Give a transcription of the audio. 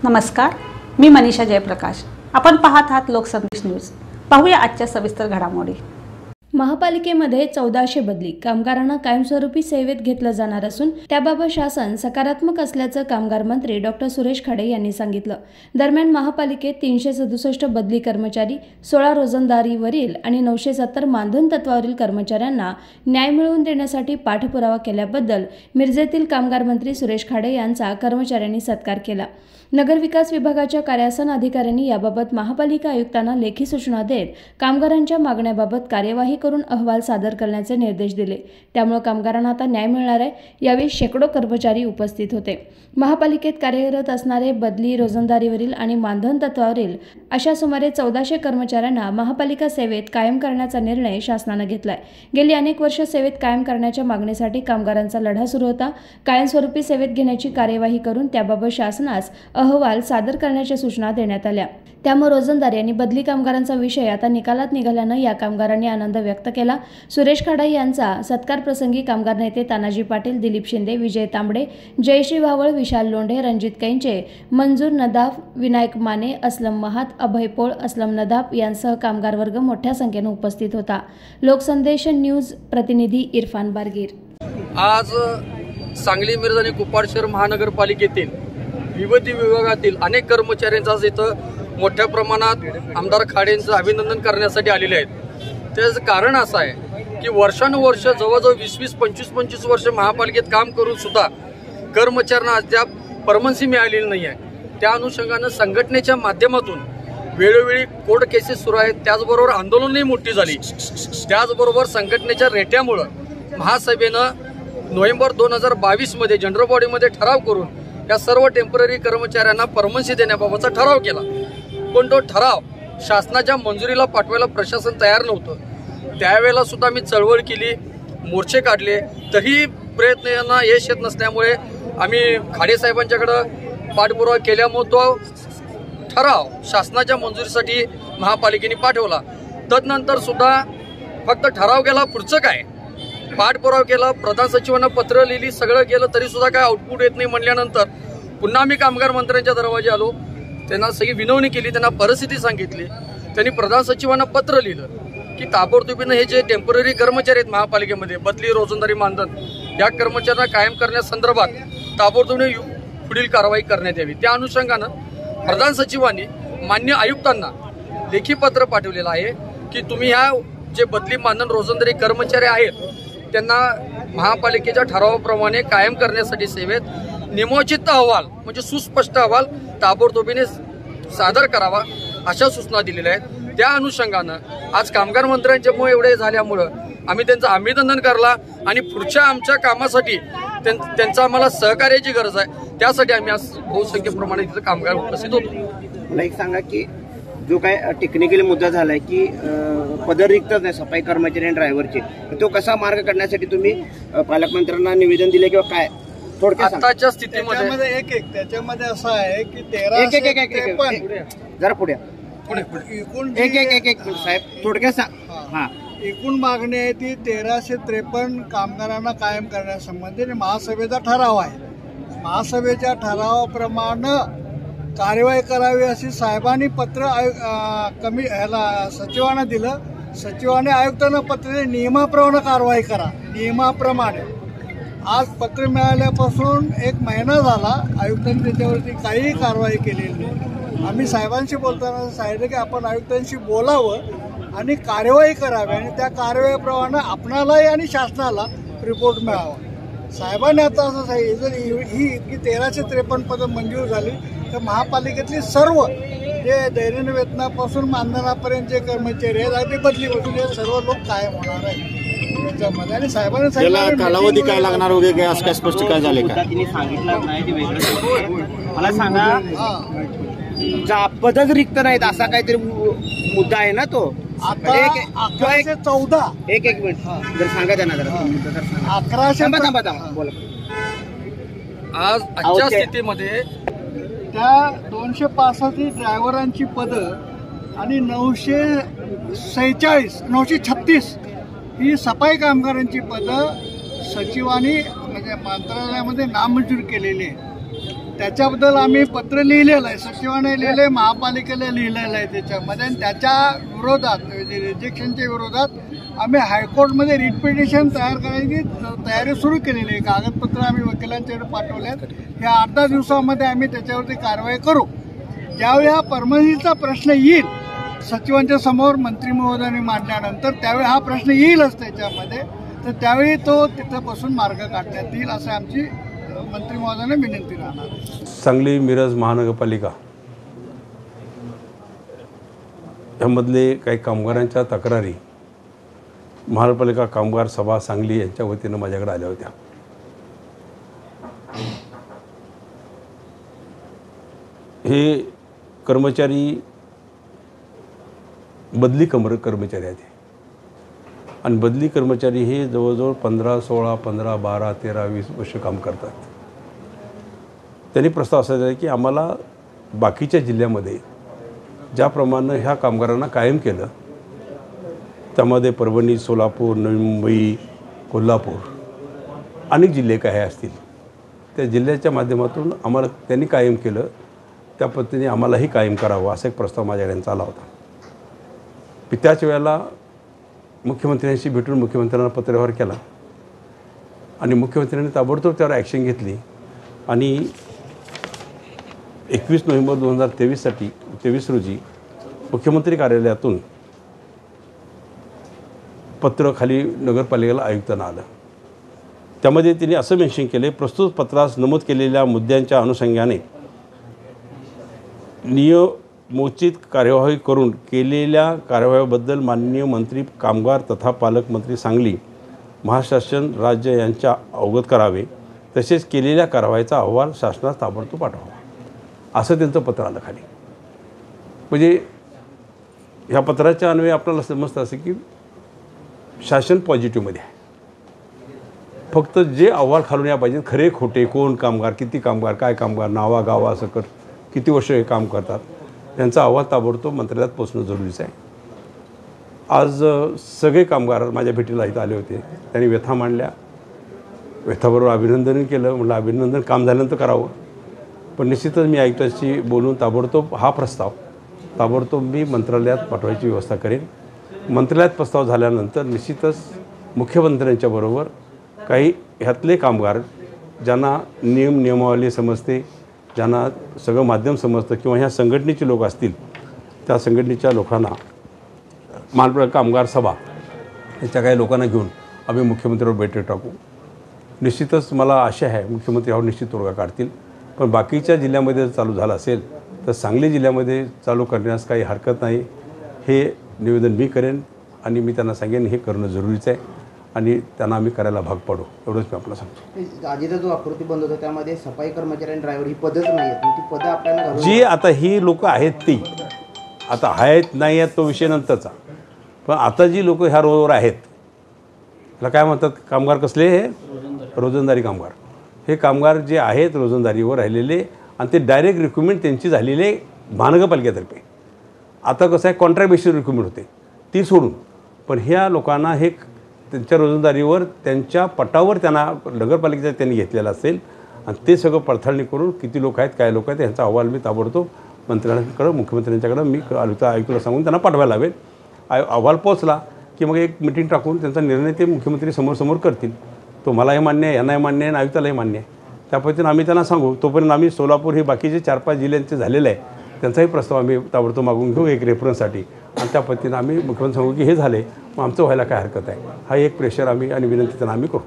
नमस्कार, मी मनीषा जयप्रकाश। आपण पाहत आहात लोकसंदेश न्यूज। पाहूया आजच्या सविस्तर घडामोडी। महापालिकेमध्ये 1400 बदली कामगारांना कायमस्वरूपी सेवेत घेतलं जाणार असून त्याबाबत शासन सकारात्मक असल्याचं कामगार मंत्री डॉक्टर सुरेश खाडे यांनी सांगितलं। दरम्यान महापालिकेत 367 बदली कर्मचारी, 16 रोजंदारीवरील आणि 970 मानधन तत्वावरील कर्मचाऱ्यांना न्याय मिळवून देण्यासाठी पाठपुरावा केल्याबद्दल मिरजेतील कामगार मंत्री सुरेश खाडे यांचा कर्मचाऱ्यांनी सत्कार केला। नगरविकास विभागाच्या कार्यासन अधिकाऱ्यांनी याबाबत महापालिका आयुक्तांना लेखी सूचना देत कामगारांच्या मागण्याबाबत कार्यवाही करून अहवाल सादर करण्याचे निर्देश दिले। त्यामुळे कामगारांना आता न्याय मिळणार आहे। यावेळी शेकडो कर्मचारी उपस्थित होते। महापालिकेत कार्यरत असणारे बदली, रोजंदारीवरील आणि मानधन तत्वावरील अशा सुमारे 1400 कर्मचाऱ्यांना महापालिका सेवेत कायम करण्याचा निर्णय शासनाने घेतलाय। गेली अनेक वर्ष सेवेत कायम करण्याच्या मागणीसाठी कामगारांचा लढा सुरू होता। कायमस्वरूपी सेवेत घेण्याची कार्यवाही करून त्याबाबत शासनास अहवाल सादर करण्याच्या सूचना देण्यात आल्या। त्यामुळे रोजंदारी आणि बदली कामगारांचा विषय आता निकालात निघाल्याने या कामगारांनी आनंद व्यक्त केला। सुरेश खाडे यांचा सत्कार प्रसंगी कामगार नेते तानाजी पाटील, दिलीप शिंदे, विजय तांबडे, जयश्री भावळ, विशाल लोंढे, रणजित कैंचे, मंजूर नदाफ, विनायक माने, असलम महात, अभय पोळ, असलम नदाफ यांसह कामगार वर्ग मोठ्या संख्येने उपस्थित होता। लोकसंदेश न्यूज प्रतिनिधी इरफान बारगीर। आज सांगली, मिरज आणि कुपवाड शहर महानगरपालिकेतील विविध विभागातील अनेक कर्मचाऱ्यांचा इथं मोठ्या प्रमाणात आमदार खाडेंचं अभिनंदन करण्यासाठी आलेले आहेत। त्याचं कारण असं आहे की वर्षानुवर्ष जवळजवळ 20-25 वर्ष महापालिकेत काम करून सुद्धा कर्मचाऱ्यांना अद्याप परमनन्सी मिळालेली नाही आहे। त्या अनुषंगानं संघटनेच्या माध्यमातून वेळोवेळी कोर्ट केसेस सुरू आहेत, त्याचबरोबर आंदोलनही मोठी झाली। त्याचबरोबर संघटनेच्या रेट्यामुळं महासभेनं नोव्हेंबर 2022 मध्ये जनरल बॉडीमध्ये ठराव करून या सर्व टेम्पररी कर्मचाऱ्यांना परमनन्सी देण्याबाबतचा ठराव केला, पण तो ठराव शासनाच्या मंजुरीला पाठवायला प्रशासन तयार नव्हतं। त्यावेळेला सुद्धा मी चळवळ केली, मोर्चे काढले, तरी प्रयत्नांना यश येत नसल्यामुळे आम्ही खाडे साहेबांच्याकडे पाठपुरावा केल्यामुळे तो ठराव शासनाच्या मंजुरीसाठी महापालिकेने पाठवला। तदनंतर सुद्धा फक्त ठराव केला, पुढचं काय पाठपुरावा केला, प्रधान सचिवांना पत्र लिहिली, सगळं केलं, तरी सुद्धा काय आउटपुट येत नाही म्हणल्यानंतर पुन्हा आम्ही कामगार मंत्र्यांच्या दरवाजे आलो। त्यांना सगळी विनवणी केली, त्यांना परिस्थिती सांगितली। त्यांनी प्रधान सचिवांना पत्र लिहिलं की ताबडतोबीनं हे जे टेम्पररी कर्मचारी आहेत महापालिकेमध्ये बदली, रोजंदारी, मानधन या कर्मचाऱ्यांना कायम करण्यासंदर्भात ताबडतोबीने पुढील कारवाई करण्यात यावी। त्या अनुषंगानं प्रधान सचिवांनी मान्य आयुक्तांना लेखी पत्र पाठवलेलं आहे की तुम्ही ह्या जे बदली, मानधन, रोजंदारी कर्मचारी आहेत त्यांना महापालिकेच्या ठरावाप्रमाणे कायम करण्यासाठी सेवेत नियोजित अहवाल म्हणजे सुस्पष्ट अहवाल ताबडतोबीने सादर करावा अशा सूचना दिलेल्या आहेत। त्या अनुषंगानं आज कामगार मंत्र्यांच्यामुळे एवढे झाल्यामुळं आम्ही त्यांचं अभिनंदन करला आणि पुढच्या आमच्या कामासाठी त्यांचं आम्हाला सहकार्याची गरज आहे। त्यासाठी आम्ही आज बहुसंख्य प्रमाणात इथं कामगार उपस्थित होतो। मला एक सांगा की जो काय टेक्निकली मुद्दा झालाय की पदर रिक्त नाही सफाई कर्मचारी आणि ड्रायव्हरचे, तो कसा मार्ग काढण्यासाठी तुम्ही पालकमंत्र्यांना निवेदन दिले किंवा काय थोडक्यात आताच्या स्थितीमध्ये त्याच्यामध्ये असं आहे की 1353 जरा पुढे एकूण एक साहेब थोडक्यात हा एकूण मागणी आहे ती 1353 कामगारांना कायम करण्यासंबंधी महासभेचा ठराव आहे। महासभेच्या ठरावाप्रमाणे कार्यवाही करावी अशी साहेबांनी पत्र सचिवांना दिलं। सचिवाने आयुक्तांना पत्र दिले, नियमाप्रमाणे कारवाई करा, नियमाप्रमाणे। आज पत्र मिळाल्यापासून 1 महिना झाला, आयुक्तांनी त्याच्यावरती काहीही कारवाई केलेली नाही। आम्ही साहेबांशी बोलताना सांगितलं की आपण आयुक्तांशी बोलावं आणि कार्यवाही करावी आणि त्या कारवाईप्रमाणे आपणालाही आणि शासनाला रिपोर्ट मिळावा। साहेबांनी आता असं सांगितलं जर ही इतकी 1353 पदं मंजूर झाली तर महापालिकेतली सर्व जे दैनंदिन वेतनापासून मानधनापर्यंत जे कर्मचारी आहेत अगदी बदलीपासून हे सर्व लोक कायम होणार आहेत त्याच्यामध्ये। आणि साहेबांनी सांगितलं कालावधी काय लागणार वगैरे काय असं काय स्पष्ट काय झाले का तिने सांगितलं नाही, ते वेगळं मला सांगा। पदच रिक्त नाहीत असा काहीतरी मुद्दा आहे ना तो आता 1114 एक मिनिट जर सांगा त्यांना जरा 1100 बोला। आज आजच्या स्थितीमध्ये त्या 265 ड्रायव्हरांची पदं आणि 936 ही सफाई कामगारांची पदं सचिवांनी म्हणजे मंत्रालयामध्ये नामंजूर केलेली आहे। त्याच्याबद्दल आम्ही पत्र लिहिलेलं आहे, सचिवाने लिहिलं आहे, महापालिकेला लिहिलेलं आहे त्याच्यामध्ये. आणि त्याच्या विरोधात रिजेक्शनच्या विरोधात आम्ही हायकोर्टमध्ये रिट पिटिशन तयार करायची तयारी सुरू केलेली आहे. कागदपत्र आम्ही वकिलांच्याकडे पाठवले आहेत. ह्या 8-10 दिवसामध्ये आम्ही त्याच्यावरती कारवाई करू. ज्यावेळी हा परमनंटचा प्रश्न येईल सचिवांच्या समोर मंत्री महोदयांनी मांडल्यानंतर, त्यावेळी हा प्रश्न येईलच त्याच्यामध्ये, तर त्यावेळी तो तिथपासून मार्ग काढण्यात येईल असं आमची मंत्री महोदयांना विनंती राहणार. सांगली मिरज महानगरपालिका यामधले काही कामगारांच्या तक्रारी महानगरपालिका कामगार सभा सांगली यांच्या वतीनं माझ्याकडे आल्या होत्या. हे कर्मचारी बदली कर्मचारी आहेत आणि बदली कर्मचारी हे जवळजवळ 15, 16, 15, 12, 13, 20 वर्ष काम करतात. त्यांनी प्रस्ताव असा दिला की आम्हाला बाकीच्या जिल्ह्यामध्ये ज्याप्रमाणे ह्या कामगारांना कायम केलं, त्यामध्ये परभणी, सोलापूर, नवी मुंबई, कोल्हापूर अनेक जिल्हे काय असतील, त्या जिल्ह्याच्या माध्यमातून आम्हाला त्यांनी कायम केलं, त्या पद्धतीने आम्हालाही कायम करावं असा एक प्रस्ताव माझ्याकडे आला होता. मी त्याच वेळेला मुख्यमंत्र्यांशी भेटून मुख्यमंत्र्यांना पत्रव्यवहार केला आणि मुख्यमंत्र्यांनी ताबडतोब त्यावर ॲक्शन घेतली आणि 21 नोव्हेंबर 2023 रोजी मुख्यमंत्री कार्यालयातून पत्र खाली नगरपालिकेला आयुक्तांना आलं. त्यामध्ये त्यांनी असं मेन्शन केले, प्रस्तुत पत्रास नमूद केलेल्या मुद्द्यांच्या अनुषंगाने नियमोचित कार्यवाही करून केलेल्या कार्यवाहीबद्दल माननीय मंत्री कामगार तथा पालकमंत्री सांगली महाशासन राज्य यांच्या अवगत करावे, तसेच केलेल्या कारवाईचा अहवाल शासनास ताबडतोब पाठवावा असं त्यांचं पत्र आलं खाली. म्हणजे ह्या पत्राच्या अन्वये आपल्याला समजतं असं की शासन पॉझिटिव्हमध्ये आहे. फक्त जे अहवाल खालून या पाहिजे, खरे खोटे, कोण कामगार, किती कामगार, काय कामगार, नावा गावा सकट किती वर्ष हे काम करतात, त्यांचा अहवाल ताबडतोब मंत्रालयात पोचणं जरुरीचं आहे. आज सगळे कामगार माझ्या भेटीला इथं आले होते. त्यांनी व्यथा मांडल्या, व्यथाबरोबर अभिनंदन केलं. म्हटलं अभिनंदन काम झाल्यानंतर करावं, पण निश्चितच मी आयुक्तांशी बोलून ताबडतोब हा प्रस्ताव ताबडतोब मी मंत्रालयात पाठवायची व्यवस्था करेन. मंत्रालयात प्रस्ताव झाल्यानंतर निश्चितच मुख्यमंत्र्यांच्याबरोबर काही ह्यातले कामगार ज्यांना नियमावली समजते, ज्यांना सगळं माध्यम समजतं किंवा ह्या संघटनेचे लोक असतील, त्या संघटनेच्या लोकांना महानगर कामगार सभा याच्या काही लोकांना घेऊन आम्ही मुख्यमंत्र्यांवर बैठक टाकू. निश्चितच मला आशा आहे मुख्यमंत्री यावर निश्चित तोडगा काढतील. पण बाकीच्या जिल्ह्यामध्ये जर चालू झालं असेल तर सांगली जिल्ह्यामध्ये चालू करण्यास काही हरकत नाही, हे निवेदन मी करेन आणि मी त्यांना सांगेन हे करणं जरुरीचं आहे आणि त्यांना आम्ही करायला भाग पाडू, एवढंच मी आपल्याला सांगतो. आधीचा जो आकृती बंद होता त्यामध्ये सफाई कर्मचारी आणि ड्रायव्हर ही पदच नाही आहेत, ती पदं आपल्याला जी आता ही लोक आहेत ती आता आहेत नाही आहेत तो विषय नंतरचा, पण आता जी लोक ह्या रोडवर आहेत त्याला काय म्हणतात, कामगार कसले, हे रोजंदारी कामगार. हे कामगार जे आहेत रोजंदारीवर राहिलेले आणि ते डायरेक्ट रिक्रुटमेंट त्यांची झालेली महानगरपालिकेतर्फे. आता कसं आहे, कॉन्ट्रॅक्ट बेसिस रिक्रुटमेंट होते ती सोडून, पण ह्या लोकांना हे त्यांच्या रोजंदारीवर त्यांच्या पटावर त्यांना नगरपालिकेचा त्यांनी घेतलेला असेल आणि ते सगळं पडताळणी करून किती लोक आहेत, काय लोक आहेत यांचा अहवाल मी ताबडतोब मंत्र्यांकडं मुख्यमंत्र्यांच्याकडं मी आयुक्ताला सांगून त्यांना पाठवायला लावेल. अहवाल पोचला की मग एक मिटिंग टाकून त्यांचा निर्णय ते मुख्यमंत्री समोर करतील. तो मलाही मान्य आहे, यांनाही मान्य आहे आणि आयुक्तालाही मान्य आहे. त्या पद्धतीनं आम्ही त्यांना सांगू. तोपर्यंत आम्ही सोलापूर हे बाकीचे 4-5 जिल्ह्यांचे झालेलं आहे, त्यांचाही प्रस्ताव आम्ही ताबडतोब मागून घेऊ एक रेफरन्ससाठी आणि त्या पद्धतीनं आम्ही मुख्यमंत्री सांगू की हे झाले, मग आमचं व्हायला काय हरकत आहे. हा एक प्रेशर आम्ही आणि विनंती त्यांना आम्ही करू.